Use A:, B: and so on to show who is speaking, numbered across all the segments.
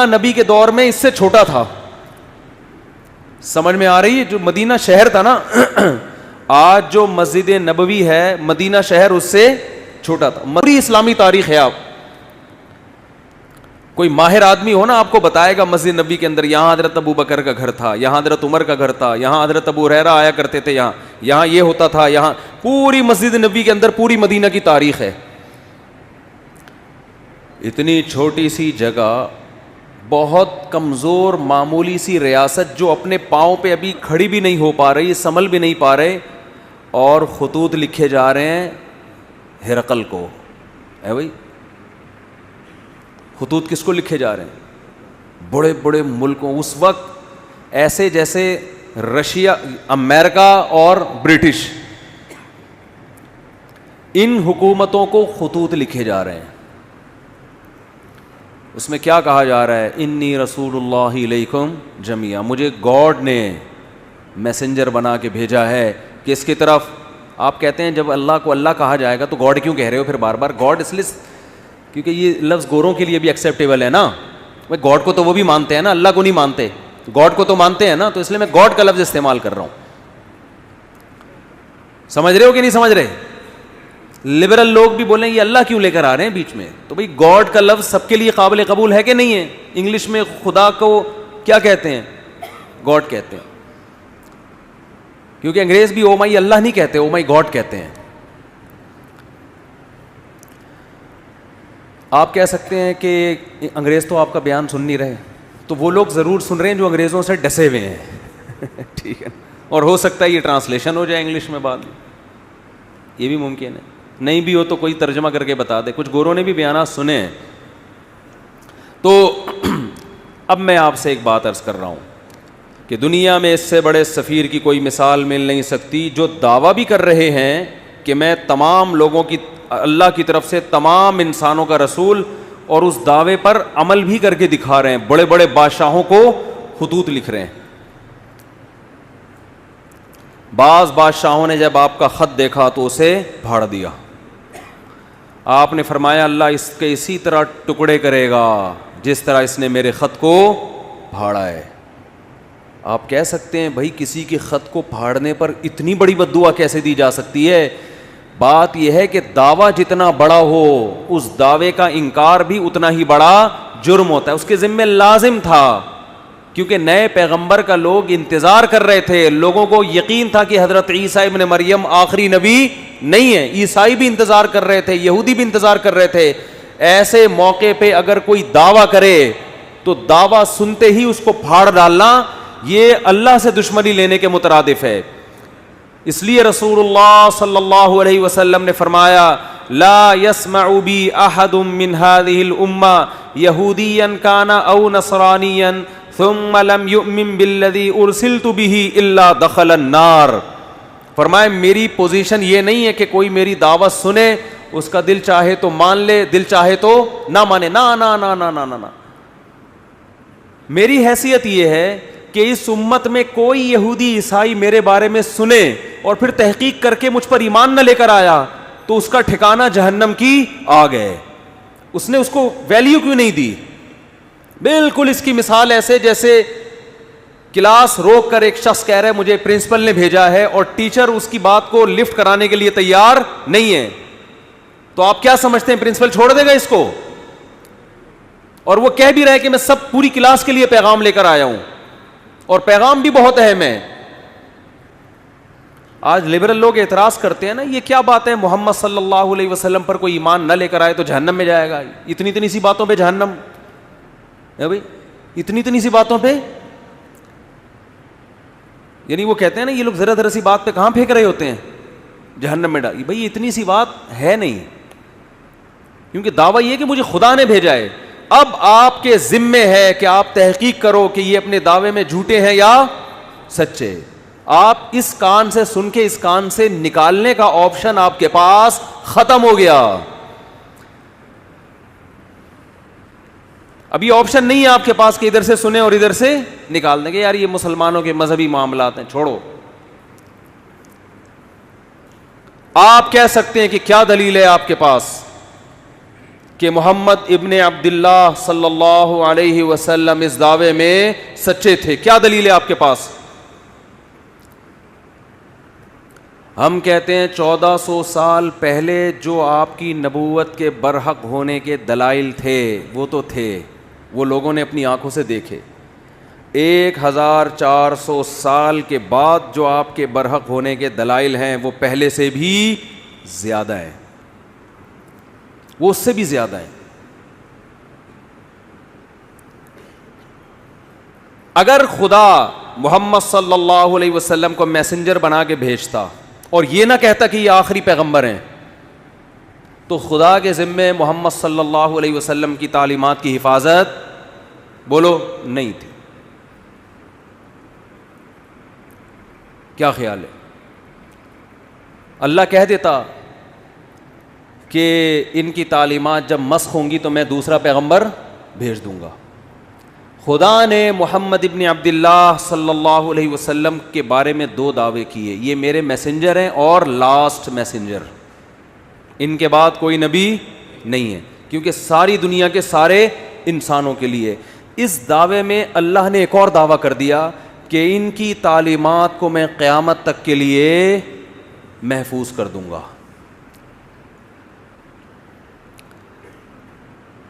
A: نبی کے دور میں اس سے چھوٹا تھا. سمجھ میں آ رہی ہے؟ جو مدینہ شہر تھا نا, آج جو مسجد نبوی ہے, مدینہ شہر اس سے چھوٹا تھا. پوری اسلامی تاریخ ہے. آپ کوئی ماہر آدمی ہو نا, آپ کو بتائے گا مسجد نبی کے اندر یہاں حضرت ابو بکر کا گھر تھا, یہاں حضرت عمر کا گھر تھا, یہاں حضرت ابو ہریرہ آیا کرتے تھے, یہاں یہ ہوتا تھا, یہاں پوری مسجد نبی کے اندر پوری مدینہ کی تاریخ ہے. اتنی چھوٹی سی جگہ, بہت کمزور معمولی سی ریاست جو اپنے پاؤں پہ ابھی کھڑی بھی نہیں ہو پا رہی, سنبھل بھی نہیں پا رہے, اور خطوط لکھے جا رہے ہیں ہرقل کو. ہے بھائی, خطوط کس کو لکھے جا رہے ہیں؟ بڑے بڑے ملکوں, اس وقت ایسے جیسے رشیا, امریکہ اور برٹش, ان حکومتوں کو خطوط لکھے جا رہے ہیں. اس میں کیا کہا جا رہا ہے؟ انی رسول اللہ علیکم جمیعا, مجھے گاڈ نے میسنجر بنا کے بھیجا ہے. کس کی طرف؟ آپ کہتے ہیں جب اللہ کو اللہ کہا جائے گا تو گاڈ کیوں کہہ رہے ہو پھر بار بار؟ گاڈ اس لیے کیونکہ یہ لفظ گوروں کے لیے بھی ایکسیپٹیبل ہے نا. بھائی گاڈ کو تو وہ بھی مانتے ہیں نا, اللہ کو نہیں مانتے, گاڈ کو تو مانتے ہیں نا, تو اس لیے میں گاڈ کا لفظ استعمال کر رہا ہوں. سمجھ رہے ہو کہ نہیں سمجھ رہے؟ لبرل لوگ بھی بولیں یہ اللہ کیوں لے کر آ رہے ہیں بیچ میں؟ تو بھائی گاڈ کا لفظ سب کے لیے قابل قبول ہے کہ نہیں ہے؟ انگلش میں خدا کو کیا کہتے ہیں؟ گاڈ کہتے ہیں. کیونکہ انگریز بھی او مائی اللہ نہیں کہتے, او مائی گاڈ کہتے ہیں. آپ کہہ سکتے ہیں کہ انگریز تو آپ کا بیان سن نہیں رہے, تو وہ لوگ ضرور سن رہے ہیں جو انگریزوں سے ڈسے ہوئے ہیں. ٹھیک ہے, اور ہو سکتا ہے یہ ٹرانسلیشن ہو جائے انگلش میں بعد میں, یہ بھی ممکن ہے. نہیں بھی ہو تو کوئی ترجمہ کر کے بتا دے. کچھ گوروں نے بھی بیانات سنے ہیں. تو اب میں آپ سے ایک بات عرض کر رہا ہوں کہ دنیا میں اس سے بڑے سفیر کی کوئی مثال مل نہیں سکتی, جو دعویٰ بھی کر رہے ہیں کہ میں تمام لوگوں کی, اللہ کی طرف سے تمام انسانوں کا رسول, اور اس دعوے پر عمل بھی کر کے دکھا رہے ہیں. بڑے بڑے بادشاہوں کو خطوط لکھ رہے ہیں. بعض بادشاہوں نے جب آپ کا خط دیکھا تو اسے پھاڑ دیا. آپ نے فرمایا اللہ اس کے اسی طرح ٹکڑے کرے گا جس طرح اس نے میرے خط کو پھاڑا ہے. آپ کہہ سکتے ہیں بھائی کسی کے خط کو پھاڑنے پر اتنی بڑی بد دعا کیسے دی جا سکتی ہے؟ بات یہ ہے کہ دعویٰ جتنا بڑا ہو اس دعوے کا انکار بھی اتنا ہی بڑا جرم ہوتا ہے. اس کے ذمہ لازم تھا, کیونکہ نئے پیغمبر کا لوگ انتظار کر رہے تھے. لوگوں کو یقین تھا کہ حضرت عیسیٰ ابن مریم آخری نبی نہیں ہے. عیسائی بھی انتظار کر رہے تھے, یہودی بھی انتظار کر رہے تھے. ایسے موقع پہ اگر کوئی دعویٰ کرے تو دعویٰ سنتے ہی اس کو پھاڑ ڈالنا یہ اللہ سے دشمنی لینے کے مترادف ہے. اس لیے رسول اللہ صلی اللہ علیہ وسلم نے فرمایا لا يسمع بی احد من هذه الامة یہودیا کان او نصرانیا ثم لم یؤمن بالذی ارسلت به الا دخل النار. فرمائے میری پوزیشن یہ نہیں ہے کہ کوئی میری دعوت سنے, اس کا دل چاہے تو مان لے, دل چاہے تو نہ مانے. نا نا نا نا نا نا, میری حیثیت یہ ہے کہ اس امت میں کوئی یہودی عیسائی میرے بارے میں سنے اور پھر تحقیق کر کے مجھ پر ایمان نہ لے کر آیا تو اس کا ٹھکانہ جہنم کی آگ ہے. اس نے اس کو ویلیو کیوں نہیں دی؟ بالکل اس کی مثال ایسے جیسے کلاس روک کر ایک شخص کہہ رہا ہے مجھے پرنسپل نے بھیجا ہے, اور ٹیچر اس کی بات کو لفٹ کرانے کے لیے تیار نہیں ہے, تو آپ کیا سمجھتے ہیں پرنسپل چھوڑ دے گا اس کو؟ اور وہ کہہ بھی رہے کہ میں سب پوری کلاس کے لیے پیغام لے کر آیا ہوں, اور پیغام بھی بہت اہم ہے. آج لبرل لوگ اعتراض کرتے ہیں نا, یہ کیا بات ہے محمد صلی اللہ علیہ وسلم پر کوئی ایمان نہ لے کر آئے تو جہنم میں جائے گا. اتنی اتنی سی باتوں پہ جہنم ہے بھائی, اتنی اتنی سی باتوں پہ. یعنی وہ کہتے ہیں نا یہ لوگ ذرا ذرا سی بات پہ کہاں پھینک رہے ہوتے ہیں جہنم میں ڈال. بھائی اتنی سی بات ہے نہیں, کیونکہ دعویٰ یہ کہ مجھے خدا نے بھیجا ہے. اب آپ کے ذمے ہے کہ آپ تحقیق کرو کہ یہ اپنے دعوے میں جھوٹے ہیں یا سچے. آپ اس کان سے سن کے اس کان سے نکالنے کا آپشن آپ کے پاس ختم ہو گیا. ابھی آپشن نہیں ہے آپ کے پاس کہ ادھر سے سنیں اور ادھر سے نکال دیں گے یار یہ مسلمانوں کے مذہبی معاملات ہیں, چھوڑو. آپ کہہ سکتے ہیں کہ کیا دلیل ہے آپ کے پاس کہ محمد ابن عبداللہ صلی اللہ علیہ وسلم اس دعوے میں سچے تھے. کیا دلیل ہے آپ کے پاس؟ ہم کہتے ہیں 1400 سال پہلے جو آپ کی نبوت کے برحق ہونے کے دلائل تھے وہ تو تھے, وہ لوگوں نے اپنی آنکھوں سے دیکھے. 1400 سال کے بعد جو آپ کے برحق ہونے کے دلائل ہیں وہ پہلے سے بھی زیادہ ہیں, وہ اس سے بھی زیادہ ہیں. اگر خدا محمد صلی اللہ علیہ وسلم کو میسنجر بنا کے بھیجتا اور یہ نہ کہتا کہ یہ آخری پیغمبر ہیں, تو خدا کے ذمے محمد صلی اللہ علیہ وسلم کی تعلیمات کی حفاظت بولو نہیں تھی. کیا خیال ہے؟ اللہ کہہ دیتا کہ ان کی تعلیمات جب مسخ ہوں گی تو میں دوسرا پیغمبر بھیج دوں گا. خدا نے محمد ابن عبداللہ صلی اللہ علیہ وسلم کے بارے میں 2 دعوے کیے, یہ میرے میسنجر ہیں اور لاسٹ میسنجر, ان کے بعد کوئی نبی نہیں ہے, کیونکہ ساری دنیا کے سارے انسانوں کے لیے. اس دعوے میں اللہ نے ایک اور دعویٰ کر دیا کہ ان کی تعلیمات کو میں قیامت تک کے لیے محفوظ کر دوں گا.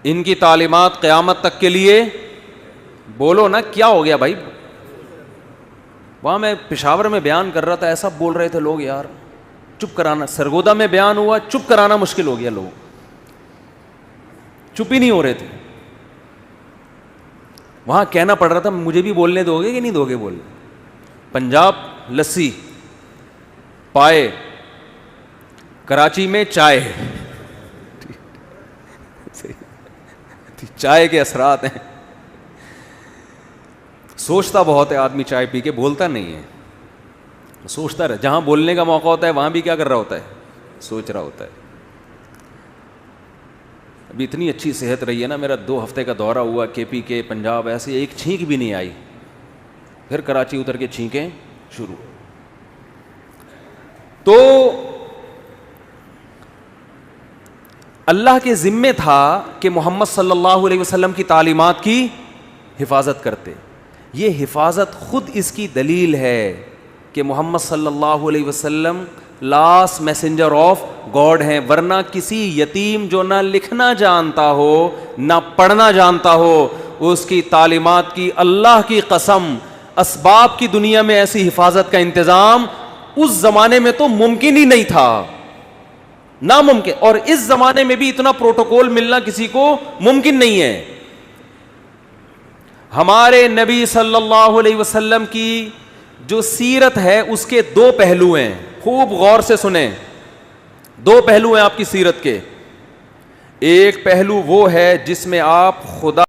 A: ان کی تعلیمات قیامت تک کے لیے, بولو نا کیا ہو گیا بھائی؟ وہاں میں پشاور میں بیان کر رہا تھا, ایسا بول رہے تھے لوگ یار, چپ کرانا. سرگودا میں بیان ہوا, چپ کرانا مشکل ہو گیا, لوگ چپ ہی نہیں ہو رہے تھے. وہاں کہنا پڑ رہا تھا مجھے بھی بولنے دو گے کہ نہیں دو گے بولنے. پنجاب لسی, پائے, کراچی میں چائے, چائے کے اثرات ہیں. سوچتا بہت ہے آدمی, چائے پی کے بولتا نہیں ہے, سوچتا رہے. جہاں بولنے کا موقع ہوتا ہے وہاں بھی کیا کر رہا ہوتا ہے؟ سوچ رہا ہوتا ہے. ابھی اتنی اچھی صحت رہی ہے نا, میرا 2 ہفتے کا دورہ ہوا کے پی کے پنجاب, ایسے ایک چھینک بھی نہیں آئی. پھر کراچی اتر کے چھینکیں شروع. تو اللہ کے ذمے تھا کہ محمد صلی اللہ علیہ وسلم کی تعلیمات کی حفاظت کرتے. یہ حفاظت خود اس کی دلیل ہے کہ محمد صلی اللہ علیہ وسلم لاسٹ میسنجر آف گاڈ ہیں, ورنہ کسی یتیم جو نہ لکھنا جانتا ہو نہ پڑھنا جانتا ہو, اس کی تعلیمات کی اللہ کی قسم اسباب کی دنیا میں ایسی حفاظت کا انتظام اس زمانے میں تو ممکن ہی نہیں تھا, ناممکن. اور اس زمانے میں بھی اتنا پروٹوکول ملنا کسی کو ممکن نہیں ہے. ہمارے نبی صلی اللہ علیہ وسلم کی جو سیرت ہے اس کے 2 پہلو ہیں, خوب غور سے سنیں. 2 پہلو ہیں آپ کی سیرت کے. ایک پہلو وہ ہے جس میں آپ خدا